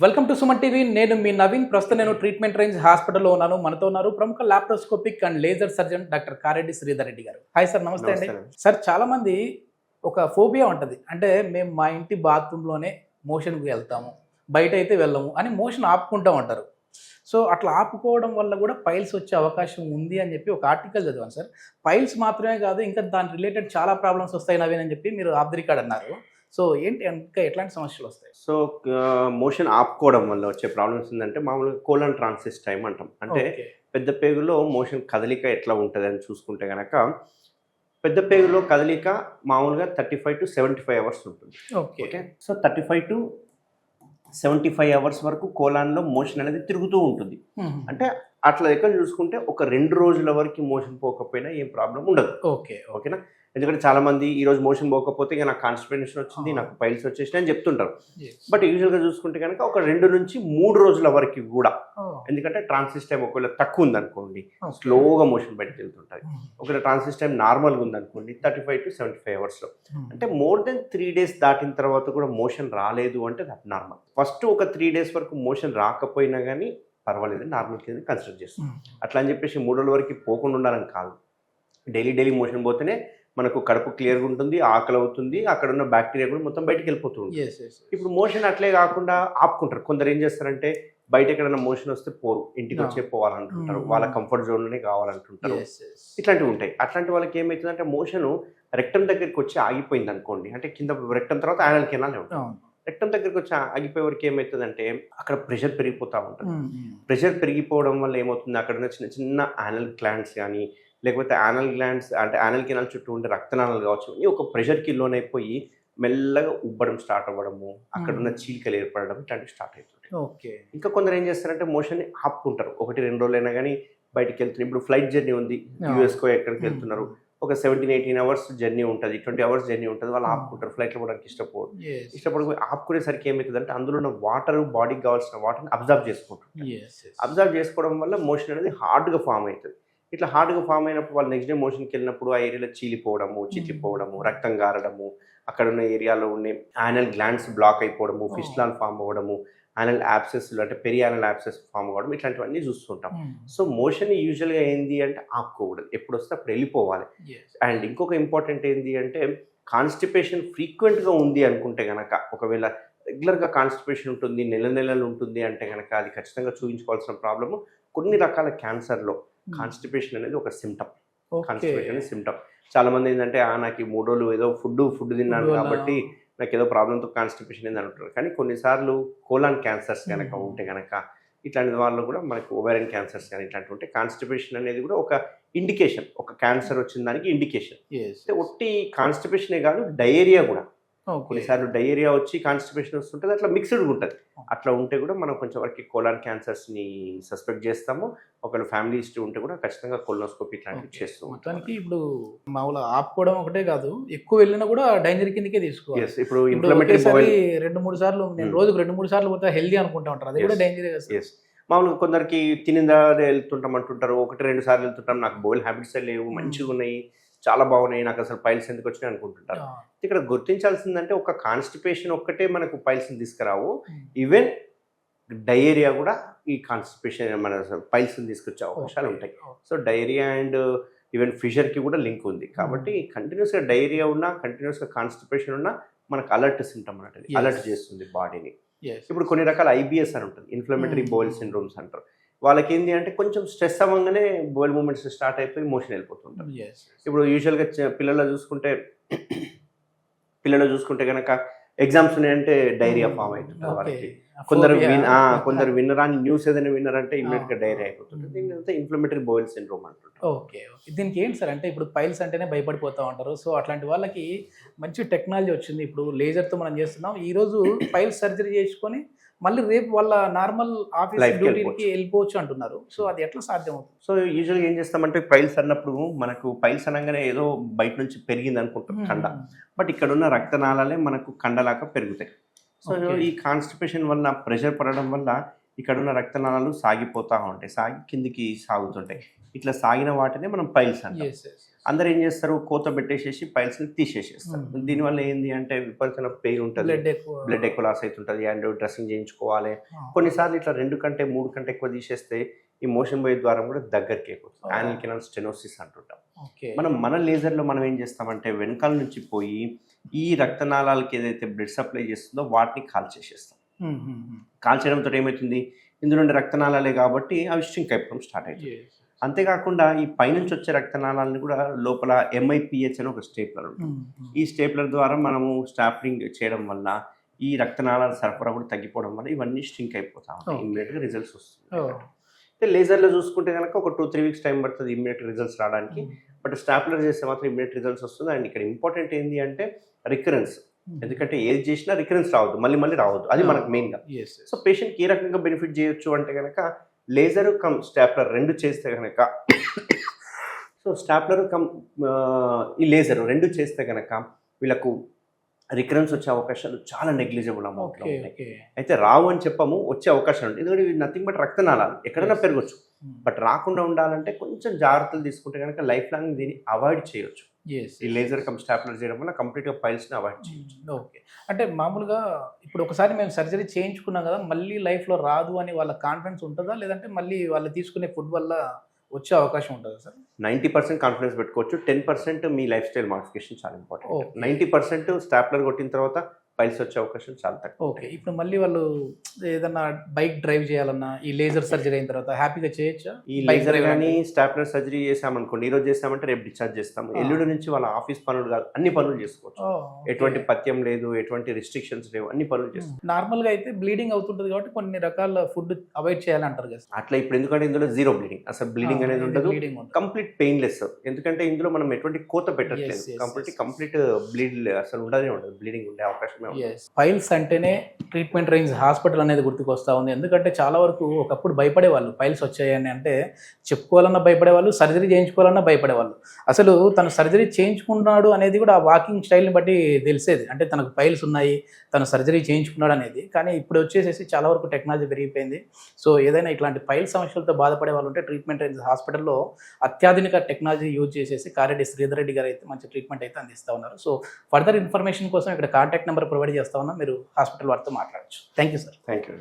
Welcome to Suman TV. నేను మీ నవీన్. ప్రస్తుతం నేను ట్రీట్మెంట్ రేంజ్ హాస్పిటల్లో ఉన్నాను. మనతో ఉన్నారు ప్రముఖ laparoscopic and laser surgeon doctor Kareddy Sridhar Reddy గారు. హాయ్ సార్, నమస్తే అండి. సార్, చాలా మంది ఒక ఫోబియా ఉంటుంది, అంటే మేము మా ఇంటి బాత్రూంలోనే మోషన్కి వెళ్తాము, బయట అయితే వెళ్ళము అని మోషన్ ఆపుకుంటూ ఉంటారు. సో అట్లా ఆపుకోవడం వల్ల కూడా పైల్స్ వచ్చే అవకాశం ఉంది అని చెప్పి ఒక ఆర్టికల్ చదివాను సార్. పైల్స్ మాత్రమే కాదు, ఇంకా దాని రిలేటెడ్ చాలా ప్రాబ్లమ్స్ వస్తాయి నవీన్ అని చెప్పి మీరు ఆఫ్ ది రికార్డ్ అన్నారు. సో ఏంటి, ఇంకా ఎట్లాంటి సమస్యలు వస్తాయి? సో మోషన్ ఆపుకోవడం వల్ల వచ్చే ప్రాబ్లమ్స్ ఏంటంటే మామూలుగా కోలన్ ట్రాన్సిస్ టైం అంటాం. అంటే పెద్ద పేగులో మోషన్ కదలిక ఎట్లా ఉంటుంది అని చూసుకుంటే కనుక పెద్ద పేగులో కదలిక మామూలుగా 35 to 75 అవర్స్ ఉంటుంది. ఓకే, సో 35 to 75 అవర్స్ వరకు కోలాన్లో మోషన్ అనేది తిరుగుతూ ఉంటుంది. అంటే అట్లా లెక్క చూసుకుంటే ఒక 2 రోజుల వరకు మోషన్ పోకపోయినా ఏం ప్రాబ్లం ఉండదు. ఓకేనా? ఎందుకంటే చాలా మంది ఈ రోజు మోషన్ పోకపోతే ఇక నాకు కాన్స్టిపేషన్ వచ్చింది, నాకు పైల్స్ వచ్చేసినాయి అని చెప్తుంటారు. బట్ యూజువల్గా చూసుకుంటే కనుక ఒక 2 నుంచి 3 రోజుల వరకు కూడా, ఎందుకంటే ట్రాన్సిస్ టైం ఒకవేళ తక్కువ ఉందనుకోండి స్లోగా మోషన్ బయటకు వెళ్తుంటుంది. ఒకవేళ ట్రాన్సిస్ టైం నార్మల్గా ఉందనుకోండి 35 to 75 అవర్స్లో, అంటే మోర్ దెన్ 3 days దాటిన తర్వాత కూడా మోషన్ రాలేదు అంటే దట్ నార్మల్. ఫస్ట్ ఒక 3 days వరకు మోషన్ రాకపోయినా కానీ పర్వాలేదు, నార్మల్ కింద కన్సిడర్ చేస్తాం. అట్లా అని చెప్పేసి 3 రోజుల వరకు పోకుండా ఉండాలని కాదు. డైలీ మోషన్ పోతేనే మనకు కడుపు క్లియర్గా ఉంటుంది, ఆకలి అవుతుంది, అక్కడ ఉన్న బ్యాక్టీరియా కూడా మొత్తం బయటకు వెళ్ళిపోతుంది. ఇప్పుడు మోషన్ అట్లే కాకుండా ఆపుకుంటారు. కొందరు ఏం చేస్తారంటే బయట ఎక్కడైనా మోషన్ వస్తే పోరు, ఇంటికి వచ్చే పోవాలంటుంటారు, వాళ్ళ కంఫర్ట్ జోన్లోనే కావాలంటుంటారు. ఇట్లాంటివి ఉంటాయి. అట్లాంటి వాళ్ళకి ఏమవుతుందంటే మోషన్ రెక్టం దగ్గరికి వచ్చి ఆగిపోయింది అనుకోండి, అంటే కింద రెక్టం తర్వాత యానల్ కెనాల్ ఉంటుంది. రెక్టం దగ్గరికి వచ్చి ఆగిపోయే వరకు ఏమవుతుందంటే అక్కడ ప్రెషర్ పెరిగిపోతూ ఉంటుంది. ప్రెషర్ పెరిగిపోవడం వల్ల ఏమవుతుంది, అక్కడ ఉన్న చిన్న చిన్న యానల్ గ్లాండ్స్ కానీ లేకపోతే యానల్ గ్లాండ్స్ అంటే యానల్ కెనాల్ చుట్టూ ఉండే రక్తనాళాలు కావచ్చు, ఒక ప్రెషర్కి లోనైపోయి మెల్లగా ఉబ్బడం స్టార్ట్ అవ్వడము, అక్కడ ఉన్న చీలికలు ఏర్పడడం, ఇట్లాంటివి స్టార్ట్ అవుతుంది. ఇంకా కొందరు ఏం చేస్తారంటే మోషన్ని ఆపుకుంటారు. 1-2 రోజులైనా కానీ బయటికి వెళ్తున్నారు. ఇప్పుడు ఫ్లైట్ జర్నీ ఉంది, యూఎస్కో ఎక్కడికి వెళ్తున్నారు, ఒక 17-18 అవర్స్ జర్నీ ఉంటుంది, 20 అవర్స్ జర్నీ ఉంటుంది, వాళ్ళు ఆపుకుంటారు. ఫ్లైట్లో పోవడానికి ఇష్టపడిపోయి ఆపుకునేసరికి ఏమవుతుందంటే అందులో ఉన్న వాటర్, బాడీకి కావాల్సిన వాటర్ని అబ్జర్వ్ చేసుకుంటారు. అబ్జర్వ్ చేసుకోవడం వల్ల మోషన్ అనేది హార్డ్గా ఫామ్ అవుతుంది. ఇట్లా హార్డ్గా ఫామ్ అయినప్పుడు వాళ్ళు నెక్స్ట్ డే మోషన్కి వెళ్ళినప్పుడు ఆ ఏరియాలో చీలిపోవడము, చిట్లిపోవడము, రక్తం గారడము, అక్కడ ఉన్న ఏరియాలో ఉండే యానల్ గ్లాండ్స్ బ్లాక్ అయిపోవడము, ఫిస్టులాలు ఫామ్ అవ్వడము, యానల్ యాబ్సెస్ అంటే పెరియానల్ యాబ్సెస్ ఫామ్ అవ్వడం, ఇట్లాంటివన్నీ చూస్తుంటాం. సో మోషన్ యూజువల్గా ఏంది అంటే ఆపుకోకూడదు, ఎప్పుడు వస్తే అప్పుడు వెళ్ళిపోవాలి. అండ్ ఇంకొక ఇంపార్టెంట్ ఏంటి అంటే కాన్స్టిపేషన్ ఫ్రీక్వెంట్గా ఉంది అనుకుంటే కనుక, ఒకవేళ రెగ్యులర్గా కాన్స్టిపేషన్ ఉంటుంది, నెలలు ఉంటుంది అంటే కనుక అది ఖచ్చితంగా చూపించుకోవాల్సిన ప్రాబ్లము. కొన్ని రకాల క్యాన్సర్లో కాన్స్టిపేషన్ అనేది ఒక సిమ్టమ్. కాన్స్టిపేషన్ అనేది సిమ్టమ్. చాలా మంది ఏంటంటే నాకు 3 రోజులు ఏదో ఫుడ్ తిన్నాను కాబట్టి నాకు ఏదో ప్రాబ్లంతో కాన్స్టిపేషన్ ఏంది అంటారు. కానీ కొన్నిసార్లు కోలాన్ క్యాన్సర్స్ కనుక ఉంటే కనుక, ఇట్లాంటి వాళ్ళు కూడా మనకు ఓవేరియన్ క్యాన్సర్స్ కానీ ఇట్లాంటివి ఉంటే కాన్స్టిపేషన్ అనేది కూడా ఒక ఇండికేషన్, ఒక క్యాన్సర్ వచ్చిన దానికి ఇండికేషన్. అంటే ఒట్టి కాన్స్టిపేషనే కాదు, డయేరియా కూడా. కొన్నిసార్లు డయేరియా వచ్చి కాన్స్టిపేషన్ వస్తుంటుంది, అట్లా మిక్స్డ్గా ఉంటుంది. అట్లా ఉంటే కూడా మనం కొంచెం వరకు కోలాన్ క్యాన్సర్స్ని సస్పెక్ట్ చేస్తాము. ఒకవేళ ఫ్యామిలీ హిస్టరీ ఉంటే కూడా ఖచ్చితంగా కొలనోస్కోపీ ఇట్లాంటివి చేస్తాం. మొత్తానికి ఇప్పుడు మామూలుగా ఆపుకోవడం ఒకటే కాదు, ఎక్కువ వెళ్ళినా కూడా డేంజర్ కిందకే తీసుకోవాలి. ఇప్పుడు ఇంప్లిమెంటరీ 2-3 సార్లు, నేను రోజుకు 2-3 సార్లు పోతే హెల్దీ అనుకుంటా ఉంటారు, అది కూడా డేంజర్. మామూలుగా కొందరికి తినిందా వెళ్తుంటాం అంటుంటారు, 1-2 సార్లు వెళ్తుంటాం, నాకు బౌల్ హ్యాబిట్స్ లేవు, మంచిగా ఉన్నాయి, చాలా బాగున్నాయి, నాకు అసలు పైల్స్ ఎందుకు వచ్చినాయి అనుకుంటుంటారు. ఇక్కడ గుర్తించాల్సిందంటే ఒక కాన్స్టిపేషన్ ఒక్కటే మనకు పైల్స్ని తీసుకురావు, ఈవెన్ డయేరియా కూడా ఈ కాన్స్టిపేషన్ మన పైల్స్ని తీసుకొచ్చే అవకాశాలు ఉంటాయి. సో డయేరియా అండ్ ఈవెన్ ఫిషర్కి కూడా లింక్ ఉంది. కాబట్టి కంటిన్యూస్గా డయేరియా ఉన్నా, కంటిన్యూస్గా కాన్స్టిపేషన్ ఉన్నా మనకు అలర్ట్ సిమ్టమ్ అంటే అలర్ట్ చేస్తుంది బాడీని. ఇప్పుడు కొన్ని రకాల IBS అని ఉంటుంది, ఇన్ఫ్లమేటరీ బౌల్ సిండ్రోమ్స్ అంటారు. వాళ్ళకి ఏంటి అంటే కొంచెం స్ట్రెస్ అవ్వగానే బౌల్ మూమెంట్స్ స్టార్ట్ అయిపోయి మోషన్ వెళ్ళిపోతుంటారు. ఇప్పుడు యూజువల్గా పిల్లలు చూసుకుంటే కనుక ఎగ్జామ్స్ ఉన్నాయంటే డైరియా ఫామ్ అవుతుంటుంది వాళ్ళకి. కొందరు విన్నరాని న్యూస్ ఏదైనా విన్నారంటే ఇమ్మీడియట్గా డైరియా అయిపోతుంది. దీని ఇన్ఫ్లమేటరీ బౌల్ సిండ్రోమ్ అంటుంటారు. ఓకే, దీనికి ఏంటి సార్ అంటే ఇప్పుడు పైల్స్ అంటేనే భయపడిపోతూ ఉంటారు. సో అట్లాంటి వాళ్ళకి మంచి టెక్నాలజీ వచ్చింది, ఇప్పుడు లేజర్తో మనం చేస్తున్నాం. ఈరోజు పైల్స్ సర్జరీ చేసుకొని మళ్ళీ రేపు వాళ్ళ నార్మల్ ఆఫీస్ డ్యూటీకి వెళ్ళిపోవచ్చు అంటున్నారు. సో అది ఎట్లా సాధ్యం అవుతుంది? సో యూజువల్గా ఏం చేస్తామంటే పైల్స్ అన్నప్పుడు మనకు పైల్స్ అనగానే ఏదో బయట నుంచి పెరిగింది అనుకుంటాం కండ, బట్ ఇక్కడ ఉన్న రక్తనాళాలే మనకు కండలాగా పెరుగుతాయి. సో ఈ కాన్స్టిపేషన్ వల్ల ప్రెషర్ పడడం వల్ల ఇక్కడ ఉన్న రక్తనాళాలు సాగిపోతూ ఉంటాయి, సాగి కిందికి సాగుతుంటాయి. ఇట్లా సాగిన వాటినే మనం పైల్స్ అంటాం. అందరు ఏం చేస్తారు, కోత పెట్టేసేసి పైల్స్ని తీసేసేస్తారు. దీనివల్ల ఏంది అంటే విపరీతమైన పెయిన్ ఉంటుంది, బ్లడ్ ఎక్కువ లాస్ అవుతుంటుంది, అండ్ డ్రెస్సింగ్ చేయించుకోవాలి. కొన్నిసార్లు ఇట్లా 2 కంటే 3 కంటే ఎక్కువ తీసేస్తే ఈ మోషన్ పోయే ద్వారం కూడా దగ్గరికి అయిపోతుంది, యానల్ కెనాల్ స్టెనోసిస్ అంటుంటాం. మన లేజర్లో మనం ఏం చేస్తామంటే వెనకాల నుంచి పోయి ఈ రక్తనాళాలకి ఏదైతే బ్లడ్ సప్లై చేస్తుందో వాటిని కాల్చేసేస్తాం. కాల్చేయడంతో ఏమవుతుంది, ఇందులో ఉండే రక్తనాళాలే కాబట్టి అవి స్ట్రింక్ అయిపోవడం స్టార్ట్ అవుతుంది. అంతేకాకుండా ఈ పైనుంచి వచ్చే రక్తనాళాలను కూడా లోపల MIPH అని ఒక స్టేప్లర్ ఉంటుంది. ఈ స్టేప్లర్ ద్వారా మనము స్టాప్లింగ్ చేయడం వల్ల ఈ రక్తనాళాల సరఫరా కూడా తగ్గిపోవడం వల్ల ఇవన్నీ స్ట్రింక్ అయిపోతా ఉంటాయి, ఇమ్మీడియట్గా రిజల్ట్స్ వస్తుంది. అయితే లేజర్లో చూసుకుంటే కనుక ఒక 2-3 వీక్స్ టైం పడుతుంది ఇమ్మీడియట్ రిజల్ట్స్ రావడానికి. బట్ స్టాప్లర్ చేస్తే మాత్రం ఇమ్మీడియట్ రిజల్ట్స్ వస్తుంది. అండ్ ఇక్కడ ఇంపార్టెంట్ ఏంటి అంటే రికరెన్స్, ఎందుకంటే ఏది చేసినా రికరెన్స్ రావద్దు, మళ్ళీ రావద్దు, అది మనకు మెయిన్గా. సో పేషెంట్కి ఏ రకంగా బెనిఫిట్ చేయొచ్చు అంటే కనుక లేజర్ కమ్ స్టాప్లర్ 2 చేస్తే కనుక, సో స్టాప్లర్ కమ్ ఈ లేజర్ 2 చేస్తే కనుక వీళ్ళకు రికరెన్స్ వచ్చే అవకాశాలు చాలా నెగ్లిజిబుల్ అమౌంట్లో ఉంటాయి. అయితే రావు అని చెప్పము, వచ్చే అవకాశం ఉంటుంది. ఎందుకంటే ఇవి నథింగ్ బట్ రక్తనాళాలు, ఎక్కడైనా పెరగచ్చు. బట్ రాకుండా ఉండాలంటే కొంచెం జాగ్రత్తలు తీసుకుంటే కనుక లైఫ్ లాంగ్ దీన్ని అవాయిడ్ చేయొచ్చు. ఈ లేజర్ కమ్ స్టాప్లర్ చేయడం వల్ల కంప్లీట్గా పైల్స్ని అవాయిడ్ చేయొచ్చు. ఓకే, అంటే మామూలుగా ఇప్పుడు ఒకసారి మేము సర్జరీ చేయించుకున్నాం కదా, మళ్ళీ లైఫ్లో రాదు అని వాళ్ళ కాన్ఫిడెన్స్ ఉంటుందా, లేదంటే మళ్ళీ వాళ్ళు తీసుకునే ఫుడ్ వల్ల వచ్చే అవకాశం ఉంటుందా సార్? 90% కాన్ఫిడెన్స్ పెట్టుకోవచ్చు. 10% మీ లైఫ్ స్టైల్ మాడిఫికేషన్ చాలా ఇంపార్టెంట్. 90% స్టాప్లర్ కొట్టిన తర్వాత పైల్స్ వచ్చే అవకాశం చాలా తక్కువ. ఓకే, ఇప్పుడు మళ్ళీ వాళ్ళు ఏదన్నా బైక్ డ్రైవ్ చేయాలన్నా ఈ లేజర్ సర్జరీ అయిన తర్వాత హ్యాపీగా చేయొచ్చా? ఈ లేజర్ కానీ స్టాప్లర్ సర్జరీ చేసామనుకోండి, ఈరోజు చేస్తామంటే రేపు డిశ్చార్జ్ చేస్తాము, ఎల్లుండి నుంచి వాళ్ళ ఆఫీస్ పనులు కాదు అన్ని పనులు చేసుకోవచ్చు. ఎటువంటి పథ్యం లేదు, ఎటువంటి రిస్ట్రిక్షన్స్ లేవు, అన్ని పనులు చేసుకోవచ్చు. నార్మల్గా అయితే బ్లీడింగ్ అవుతుంటుంది కాబట్టి కొన్ని రకాల ఫుడ్ అవాయిడ్ చేయాలంటారు కదా అట్లా. ఇప్పుడు ఎందుకంటే ఇందులో జీరో బ్లీడింగ్, అసలు బ్లీడింగ్ అనేది ఉండదు, కంప్లీట్ పెయిన్లెస్. ఎందుకంటే ఇందులో మనం ఎటువంటి కోత పెట్టట్లేదు, కంప్లీట్ బ్లీడ్ అసలు ఉండదు, బ్లీడింగ్ ఉండే అవకాశం. పైల్స్ అంటేనే ట్రీట్మెంట్ రేంజ్ హాస్పిటల్ అనేది గుర్తుకొస్తా ఉంది. ఎందుకంటే చాలా వరకు ఒకప్పుడు భయపడేవాళ్ళు, పైల్స్ వచ్చాయని అంటే చెప్పుకోవాలన్నా భయపడేవాళ్ళు, సర్జరీ చేయించుకోవాలన్నా భయపడేవాళ్ళు. అసలు తను సర్జరీ చేయించుకున్నాడు అనేది కూడా ఆ వాకింగ్ స్టైల్ని బట్టి తెలిసేది, అంటే తనకు పైల్స్ ఉన్నాయి, తను సర్జరీ చేయించుకున్నాడు అనేది. కానీ ఇప్పుడు వచ్చేసేసి చాలా వరకు టెక్నాలజీ పెరిగిపోయింది. సో ఏదైనా ఇట్లాంటి పైల్స్ సమస్యలతో బాధపడే వాళ్ళు ఉంటే ట్రీట్మెంట్ రేంజ్ హాస్పిటల్లో అత్యాధునిక టెక్నాలజీ యూజ్ చేసేసి కారెడ్డి శ్రీధర్ రెడ్డి గారు అయితే మంచి ట్రీట్మెంట్ అయితే అందిస్తూ ఉన్నారు. సో ఫర్దర్ ఇన్ఫర్మేషన్ కోసం ఇక్కడ కాంటాక్ట్ నెంబర్ ప్రొవైడ్ చేస్తా ఉన్నా, మీరు హాస్పిటల్ వారితో మాట్లాడచ్చు. Thank you sir. Thank you.